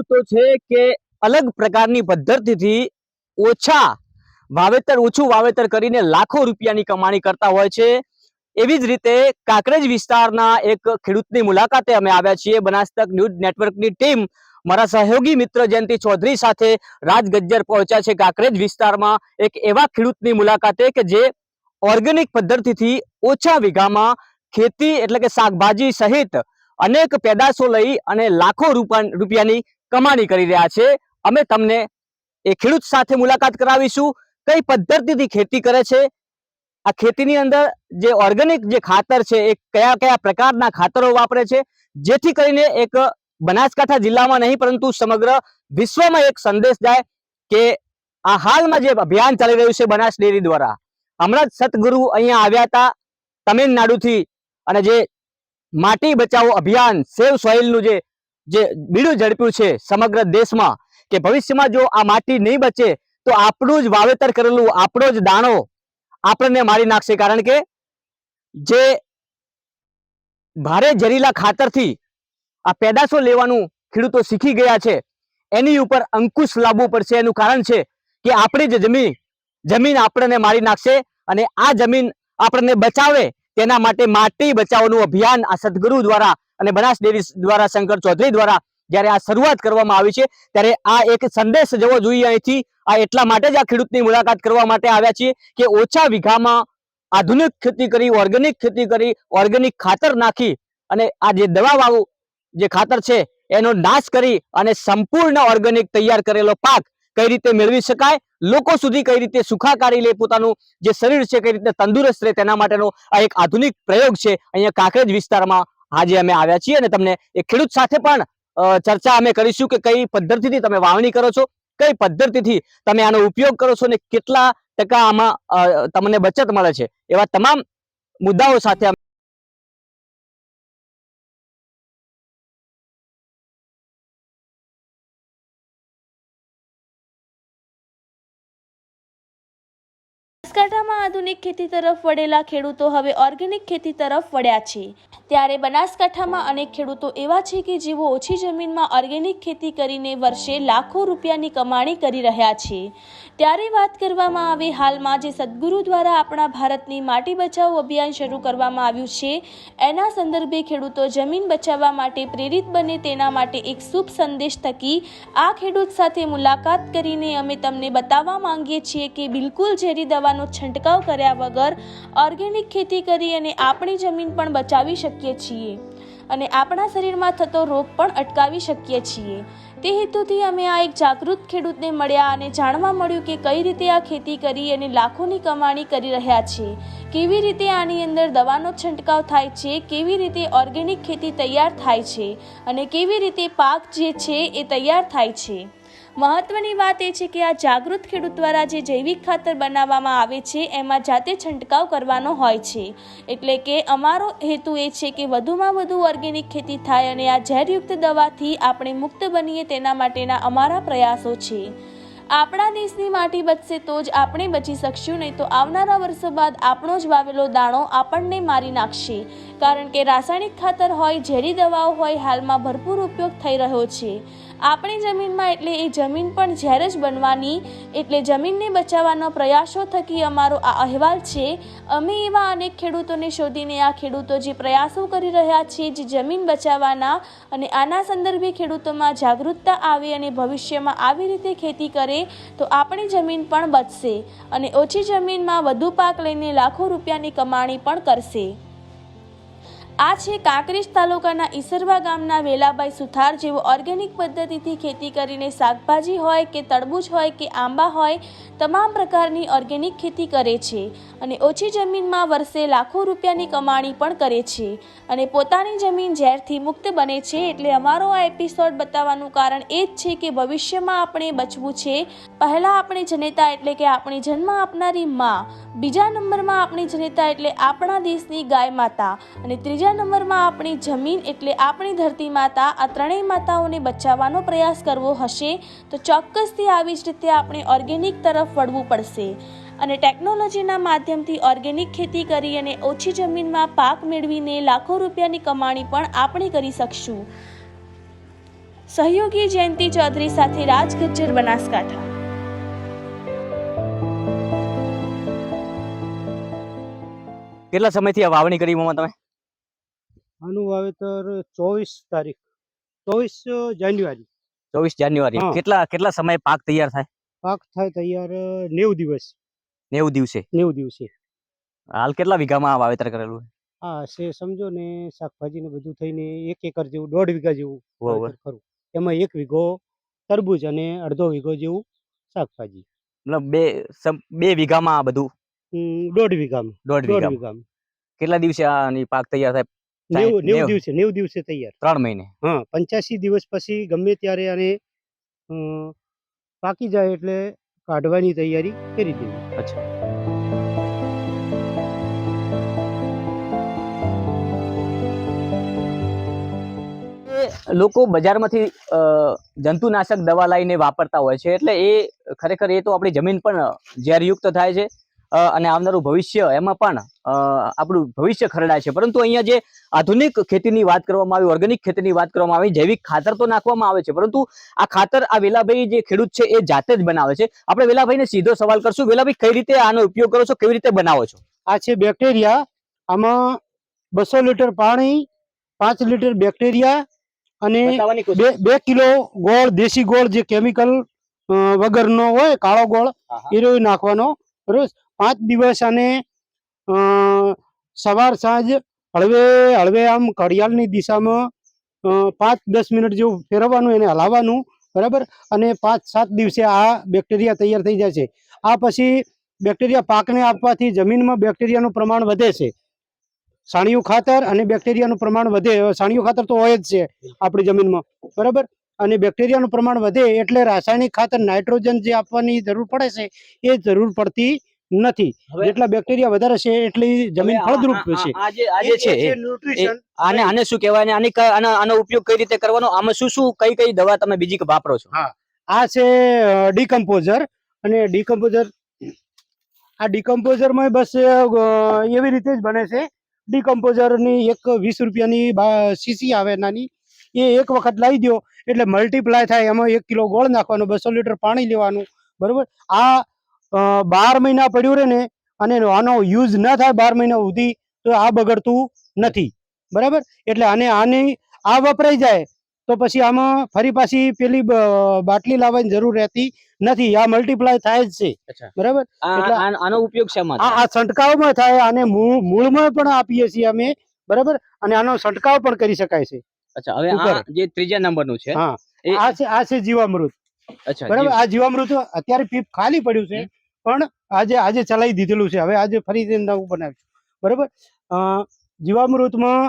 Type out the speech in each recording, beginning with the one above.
ખેડૂતો છે કે અલગ પ્રકારની પદ્ધતિથી ઓછું વાવેતર કરીને લાખો રૂપિયાની કમાણી કરતા હોય છે। એવી જ રીતે કાંકરેજ વિસ્તારના એક ખેડૂતની મુલાકાતે અમે આવ્યા છીએ। બનાસતક ન્યૂઝ નેટવર્કની ટીમ મારા સહયોગી મિત્ર જયંતિ ચૌધરી સાથે રાજ ગજ્જર પહોંચ્યા છે કાંકરેજ વિસ્તારમાં એક એવા ખેડૂતની મુલાકાતે કે જે ઓર્ગેનિક પદ્ધતિથી ઓછા વીઘામાં ખેતી એટલે કે શાકભાજી સહિત અનેક પેદાશો લઈ અને લાખો રૂપિયાની કમાણી કરી રહ્યા છે। અમે તમને એ ખેડૂત સાથે મુલાકાત કરાવીશું। કઈ પદ્ધતિથી ખેતી કરે છે, આ ખેતીની અંદર જે ઓર્ગેનિક જે ખાતર છે એ કયા કયા પ્રકારના ખાતરો વાપરે છે, જેથી કરીને એક બનાસકાંઠા જિલ્લામાં નહીં પરંતુ સમગ્ર વિશ્વમાં એક સંદેશ જાય કે આ હાલમાં જે અભિયાન ચાલી રહ્યું છે બનાસ ડેરી દ્વારા, હમણાં જ સતગુરુ અહીંયા આવ્યા હતા તમિલનાડુથી, અને જે માટી બચાવો અભિયાન સેવ સોઇલનું જે બીડું ઝડપ્યું છે સમગ્ર દેશમાં કે ભવિષ્યમાં જો આ માટી નહીં બચે તો આપણું જ વાવેતર કરેલું આપણો જ દાણો આપણને મારી નાખશે। કારણ કે જે ભારે ઝેરીલા ખાતરથી આ પેદાશો લેવાનું ખેડૂતો શીખી ગયા છે, એની ઉપર અંકુશ લાવવું પડશે। એનું કારણ છે કે આપણી જ જમીન આપણને મારી નાખશે, અને આ જમીન આપણને બચાવે તેના માટે માટી બચાવવાનું અભિયાન આ સદગુરુ દ્વારા અને બનાસ ડેરી દ્વારા શંકર ચૌધરી દ્વારા જ્યારે આ શરૂઆત કરવામાં આવી છે ત્યારે આ એક સંદેશ જવો જોઈએ અહીંથી। આ એટલા માટે જ આ ખેડૂતની મુલાકાત કરવા માટે આવ્યા છીએ કે ઓછા વીઘામાં આધુનિક ખેતી કરી, ઓર્ગેનિક ખેતી કરી, ઓર્ગેનિક ખાતર નાખી અને આ જે દવાવાળું જે ખાતર છે એનો નાશ કરી અને સંપૂર્ણ ઓર્ગેનિક તૈયાર કરેલો પાક કઈ રીતે મેળવી શકાય, લોકો સુધી કઈ રીતે સુખાકારી લે, પોતાનું જે શરીર છે કઈ રીતે તંદુરસ્ત રહે, તેના માટેનો આ એક આધુનિક પ્રયોગ છે। અહીંયા કાંકરેજ વિસ્તારમાં આજે અમે આવ્યા છીએ અને તમને એક ખેડૂત સાથે પણ ચર્ચા અમે કરીશું કે કઈ પદ્ધતિથી તમે વાવણી કરો છો, કઈ પદ્ધતિથી તમે આનો ઉપયોગ કરો છો અને કેટલા ટકા આમાં તમને બચત મળે છે, એવા તમામ મુદ્દાઓ સાથે બનાસકાંઠામાં આધુનિક ખેતી તરફ વળેલા ખેડૂતો હવે ઓર્ગેનિક ખેતી તરફ વળ્યા છે। ત્યારે બનાસકાંઠામાં અનેક ખેડૂતો એવા છે કે જેઓ ઓછી જમીનમાં ઓર્ગેનિક ખેતી કરીને વર્ષે લાખો રૂપિયાની કમાણી કરી રહ્યા છે। ત્યારે વાત કરવામાં આવે હાલમાં જે સદગુરુ દ્વારા આપણા ભારતની માટી બચાવો અભિયાન શરૂ કરવામાં આવ્યું છે, એના સંદર્ભે ખેડૂતો જમીન બચાવવા માટે પ્રેરિત બને તેના માટે એક શુભ સંદેશ થકી આ ખેડૂત સાથે મુલાકાત કરીને અમે તમને બતાવવા માંગીએ છીએ કે બિલકુલ ઝેરી દવાનો છંટકાવ કર્યા વગર ઓર્ગેનિક ખેતી કરી અને આપણી જમીન પણ બચાવી શકીએ છીએ અને આપણા શરીરમાં થતો રોગ પણ અટકાવી શકીએ છીએ। તે હેતુથી અમે આ એક જાગૃત ખેડૂતને મળ્યા અને જાણવા મળ્યું કે કઈ રીતે આ ખેતી કરી અને લાખોની કમાણી કરી રહ્યા છે, કેવી રીતે આની અંદર દવાનો છંટકાવ થાય છે, કેવી રીતે ઓર્ગેનિક ખેતી તૈયાર થાય છે અને કેવી રીતે પાક જે છે એ તૈયાર થાય છે। મહત્વની વાત એ છે કે આ જાગૃત ખેડૂત દ્વારા જે જૈવિક ખાતર બનાવવામાં આવે છે એમાં જાતે છંટકાવ કરવાનો હોય છે, એટલે કે અમારો હેતુ એ છે કે વધુમાં વધુ ઓર્ગેનિક ખેતી થાય અને આ ઝેરયુક્ત દવાથી આપણે મુક્ત બનીએ તેના માટેના અમારા પ્રયાસો છે। આપણા દેશની માટી બચશે તો જ આપણે બચી શકશું, નહીં તો આવનારા વર્ષો બાદ આપણો જ વાવેલો દાણો આપણને મારી નાખશે। કારણ કે રાસાયણિક ખાતર હોય, ઝેરી દવાઓ હોય, હાલમાં ભરપૂર ઉપયોગ થઈ રહ્યો છે આપણી જમીનમાં, એટલે એ જમીન પણ ઝેર જ બનવાની। એટલે જમીનને બચાવવાના પ્રયાસો થકી અમારો આ અહેવાલ છે। અમે એવા અનેક ખેડૂતોને શોધીને આ ખેડૂતો જે પ્રયાસો કરી રહ્યા છે જે જમીન બચાવવાના, અને આના સંદર્ભે ખેડૂતોમાં જાગૃતતા આવે અને ભવિષ્યમાં આવી રીતે ખેતી કરે તો આપણી જમીન પણ બચશે અને ઓછી જમીનમાં વધુ પાક લઈને લાખો રૂપિયાની કમાણી પણ કરશે। આ છે કાંકરેજ તાલુકાના ઈસરવા ગામના વેલાભાઈ સુથાર, જેઓ ઓર્ગેનિક પદ્ધતિથી ખેતી કરીને શાકભાજી હોય કે તરબૂચ હોય કે આંબા હોય, તમામ પ્રકારની ઓર્ગેનિક ખેતી કરે છે અને ઓછી જમીનમાં વર્ષે લાખો રૂપિયાની કમાણી પણ કરે છે અને પોતાની જમીન ઝેરથી મુક્ત બને છે। એટલે અમારો આ એપિસોડ બતાવવાનું કારણ એ જ છે કે ભવિષ્યમાં આપણે બચવું છે। પહેલાં આપણી જનેતા એટલે કે આપણી જન્મ આપનારી માં, બીજા નંબરમાં આપણી જનેતા એટલે આપણા દેશની ગાય માતા, અને ત્રીજા નંબરમાં આપણી જમીન એટલે આપણી ધરતી માતા। આ ત્રણેય માતાઓને બચાવવાનો પ્રયાસ કરવો હશે તો ચોક્કસથી આવી જ રીતે આપણે ઓર્ગેનિક તરફ વળવું પડશે અને ટેકનોલોજીના માધ્યમથી ઓર્ગેનિક ખેતી કરી અને ઓછી જમીનમાં પાક મેળવીને લાખો રૂપિયાની કમાણી પણ આપણે કરી શકશું। સહયોગી જયંતિ ચૌધરી સાથે રાજ ગજ્જર, બનાસકાંઠા. કેટલા સમયથી આ વાવણી કરી મામા તમે? આનું વાવેતર 24 જાન્યુઆરી 24 જાન્યુઆરી. હા. કેટલા સમય પાક તૈયાર થાય? પાક થાય તૈયાર 90 દિવસ 90 દિવસે. 90 દિવસે. હાલ કેટલા વીઘામાં આ વાવેતર કરેલું? આ છે સમજો ને શાકભાજી ને બધું થઈને 1 એકર જેવું, 1.5 વીઘા જેવું બરોબર. વાવેતર ખરું. એમાં 1 વીઘો તરબૂચ અને અડધો વીઘો જેવું શાકભાજી. મતલબ બે વીઘામાં આ બધું 1.5 વીઘામાં 1.5 1.5 વીઘામાં. વીઘામાં કેટલા દિવસે આની પાક તૈયાર થાય? 90 દિવસે 90 દિવસે તૈયાર. 3 મહિને. હા, 85 દિવસ પછી ગમે ત્યારે આને પાકી જાય એટલે કાઢવાની તૈયારી કરી દેવી. અચ્છા. લોકો બજારમાંથી જંતુનાશક દવા લાવીને વાપરતા હોય છે, એટલે એ ખરેખર એ તો આપણી જમીન પણ ઝેરયુક્ત થાય છે અને આવનારું ભવિષ્ય એમાં પણ આપણું ભવિષ્ય ખરડાય છે. પરંતુ અહીંયા જે આધુનિક ખેતીની વાત કરવામાં આવી, ઓર્ગેનિક ખેતીની વાત કરવામાં આવી, જૈવિક ખાતર તો નાખવામાં આવે છે, પરંતુ આ ખાતર આ વેલાભાઈ જે ખેડૂત છે એ જાતે જ બનાવે છે. આપણે વેલાભાઈને સીધો સવાલ કરશું. વેલાભાઈ, કઈ રીતે આનો ઉપયોગ કરો છો, કેવી રીતે બનાવો છો? આ છે બેક્ટેરિયા. આમાં 200 લીટર પાણી, 5 લીટર બેક્ટેરિયા અને બતાવવાની કોશિશ. 2 કિલો ગોળ, દેશી ગોળ જે કેમિકલ વગરનો હોય, કાળો ગોળ, એ રહ્યો નાખવાનો. બરોબર. 5 દિવસ આને સવાર સાંજ હળવે હળવે આમ ઘડિયાળની દિશામાં 5-10 મિનિટ જેવું ફેરવવાનું, એને હલાવવાનું. બરાબર. અને 5-7 દિવસે આ બેક્ટેરિયા તૈયાર થઈ જાય છે. આ પછી બેક્ટેરિયા પાકને આપવાથી જમીનમાં બેક્ટેરિયાનું પ્રમાણ વધે છે. છાણિયું ખાતર અને બેક્ટેરિયાનું પ્રમાણ વધે. છાણિયું ખાતર તો હોય જ છે આપણી જમીનમાં. બરાબર. અને બેક્ટેરિયાનું પ્રમાણ વધે એટલે રાસાયણિક ખાતર નાઇટ્રોજન જે આપવાની જરૂર પડે છે એ જરૂર પડતી નથી. જેટલા બેક્ટેરિયા વધારે છે એટલી જમીન ફળદ્રુપ છે. આ જે છે આને શું કહેવાય? આનો ઉપયોગ કઈ રીતે કરવાનો? આમાં શું કઈ દવા તમે બીજી વાપરો છો? આ છે ડીકમ્પોઝર. અને ડીકમ્પોઝર માં બસ એવી રીતે જ બને છે. ડીકમ્પોઝર ની એક 20 રૂપિયાની સીસી આવે નાની, એ એક વખત લાવી દો એટલે મલ્ટીપ્લાય થાય. એમાં 1 કિલો ગોળ નાખવાનો, 200 લીટર પાણી લેવાનું. બરોબર. આ 12 મહિના પડ્યું રહે ને અને આનો યુઝ ના થાય 12 મહિના સુધી તો આ બગડતું નથી. બરાબર. એટલે આની આ વપરાઈ જાય તો પછી આમાં ફરી પાછી પેલી બાટલી લાવવાની જરૂર રહેતી નથી. આ મલ્ટીપ્લાય થાય જ છે. બરાબર. એટલે આનો ઉપયોગ શેમાં? આ છંટકાવમાં થાય. આને મૂળમાં પણ આપીએ છીએ અમે. બરાબર. અને આનો છંટકાવ પણ કરી શકાય છે. અચ્છા. હવે આ જે ત્રીજા નંબરનું છે, હા, આ છે જીવામૃત. અચ્છા. બરાબર. આ જીવામૃત અત્યારે પીપ ખાલી પડ્યું છે, પણ આજે ચલાવી દીધેલું છે. હવે આજે ફરીથી નવું બનાવ્યું. બરાબર. જીવામૃતમાં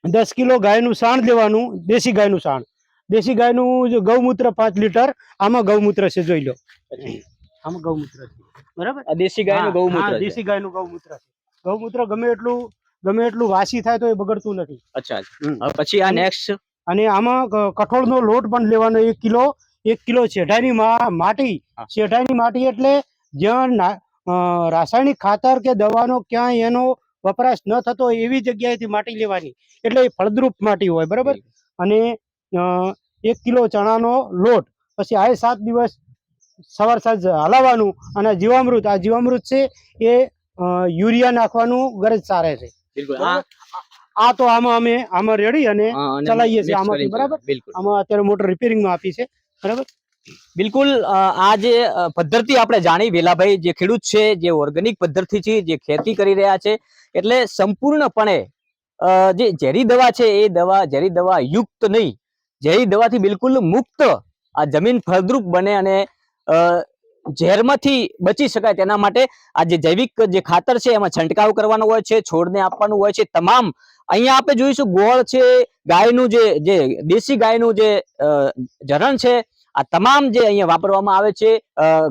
10 કિલો ગાયનું સાણ લેવાનું, દેશી ગાયનું સાણ. દેશી ગાયનું ગૌમૂત્ર 5 લીટર. આમાં ગૌમૂત્ર છે, જોઈ લો. આમાં ગૌમૂત્ર છે. બરાબર. આ દેશી ગાયનું ગૌમૂત્ર છે. દેશી ગાયનું ગૌમૂત્ર છે. ગૌમૂત્ર ગમે એટલું વાસી થાય તો એ બગડતું નથી. અચ્છા. પછી આ નેક્સ્ટ. અને આમાં કઠોળનો લોટ પણ લેવાનો 1 કિલો શેઢાની માટી એટલે જ્યાં રાસાયણિક ખાતર કે દવાનો ક્યાંય એનો વપરાશ ન થતો એવી જગ્યાએથી માટી લેવાની, એટલે એ ફળદ્રુપ માટી હોય. બરાબર. અને 1 કિલો ચણાનો લોટ. પછી આ 7 દિવસ સવાર સાંજ હલાવવાનું. અને આ જીવામૃત છે એ યુરિયા નાખવાનું ગરજ સારે છે. આ તો આમાં રેડી અને ચલાવીએ છીએ આમાંથી. બરાબર. આમાં અત્યારે મોટર રિપેરિંગમાં આપી છે. બરાબર. બિલકુલ. આ જે પદ્ધતિ આપણે જાણી, વેલાભાઈ જે ખેડૂત છે, જે ઓર્ગેનિક પદ્ધતિથી જે ખેતી કરી રહ્યા છે, એટલે સંપૂર્ણપણે જે ઝેરી દવા છે એ ઝેરી દવા યુક્ત નહીં, ઝેરી દવાથી બિલકુલ મુક્ત આ જમીન ફળદ્રુપ બને અને ઝેરમાંથી બચી શકાય તેના માટે આ જે જૈવિક જે ખાતર છે એમાં છંટકાવ કરવાનો હોય છે, છોડને આપવાનું હોય છે. તમામ અહીંયા આપણે જોઈશું ગોળ છે, ગાયનું જે દેશી ગાયનું જે જરણ છે, આ તમામ જે અહીંયા વાપરવામાં આવે છે.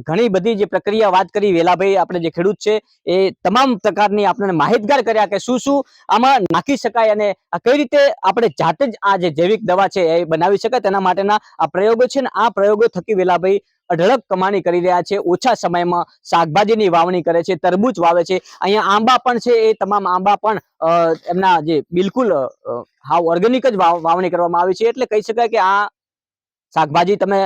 ઘણી બધી જે પ્રક્રિયા વાત કરી વેલાભાઈ, આપણે જે ખેડૂત છે એ તમામ પ્રકારની આપણને માહિતગાર કર્યા કે શું આમાં નાખી શકાય અને આ કઈ રીતે આપણે જાતે જ આ જે જૈવિક દવા છે એ બનાવી શકાય તેના માટેના આ પ્રયોગો છે. ને આ પ્રયોગો થકી વેલાભાઈ અઢળક કમાણી કરી રહ્યા છે. ઓછા સમયમાં શાકભાજીની વાવણી કરે છે, તરબૂચ વાવે છે, અહીંયા આંબા પણ છે. એ તમામ આંબા પણ એમના જે બિલકુલ હાવ ઓર્ગેનિક જ વાવણી કરવામાં આવી છે. એટલે કહી શકાય કે આ શાકભાજી તમે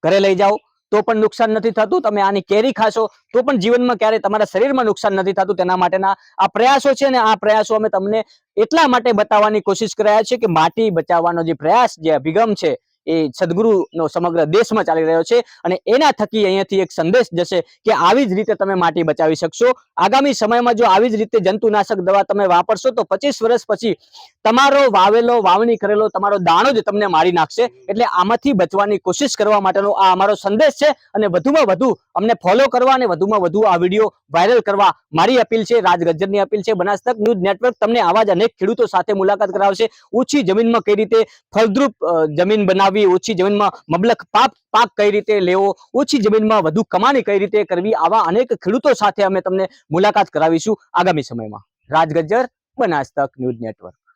ઘરે લઈ જાઓ તો પણ નુકસાન નથી થતું, તમે આની કેરી ખાશો તો પણ જીવનમાં ક્યારે તમારા શરીરમાં નુકસાન નથી થતું. તેના માટેના આ પ્રયાસો છે ને આ પ્રયાસો અમે તમને એટલા માટે બતાવવાની કોશિશ કર્યા છે કે માટી બચાવવાનો જે પ્રયાસ, જે અભિગમ છે એ સદગુરુનો સમગ્ર દેશમાં ચાલી રહ્યો છે અને એના થકી અહીંયાથી એક સંદેશ જશે કે આવી જ રીતે તમે માટી બચાવી શકશો. આગામી સમયમાં જો આવી જ રીતે જંતુનાશક દવા તમે વાપરશો તો 25 વર્ષ પછી તમારો વાવણી કરેલો તમારો દાણો જ તમને મારી નાખશે. એટલે આમાંથી બચવાની કોશિશ કરવા માટેનો આ અમારો સંદેશ છે અને વધુમાં વધુ અમને ફોલો કરવા અને વધુમાં વધુ આ વિડીયો વાયરલ કરવા મારી અપીલ છે, રાજ ગજ્જરની અપીલ છે. બનાસતક ન્યૂઝ નેટવર્ક તમને આવા જ અનેક ખેડૂતો સાથે મુલાકાત કરાવશે. ઓછી જમીનમાં કઈ રીતે ફળદ્રુપ જમીન બનાવવી, ઓછી જમીનમાં મબલખ પાક કઈ રીતે લેવો, ઓછી જમીનમાં વધુ કમાણી કઈ રીતે કરવી, આવા અનેક ખેડૂતો સાથે અમે તમને મુલાકાત કરાવીશું આગામી સમયમાં. રાજ ગજ્જર, બનાસતક ન્યૂઝ નેટવર્ક.